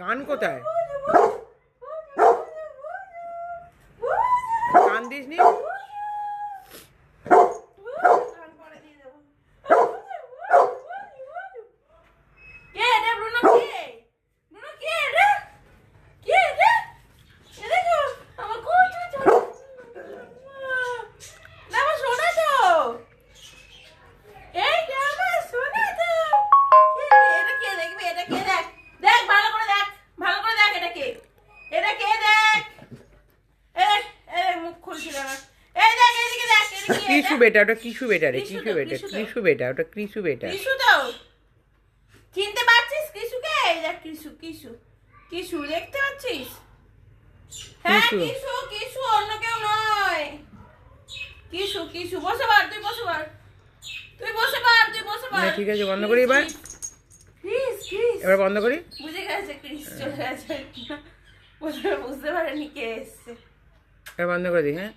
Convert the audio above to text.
গান কোথায়? গান দিসনি? কিশু বেটা, ওটা কিশু বেটা রে, কিশু বেটা, কিশু বেটা, ওটা কিশু বেটা। কিশু তো চিনতে পারছিস? কিশুকে এই দেখ, কিশু কিশু কিশু দেখতে পাচ্ছিস? হ্যাঁ কিশু, কিশু অন্য কেউ নয়। কিশু কিশু বসে পার, তুই বসে পার, তুই বসে পার, তুই বসে পার। ঠিক আছে, বন্ধ করি এবার। ক্রিস ক্রিস এবার বন্ধ করি। বুঝে গেছে, ক্রিস চলে গেছে, বুঝতে পারেনি কে এসছে। এবার বন্ধ করে দিই। হ্যাঁ।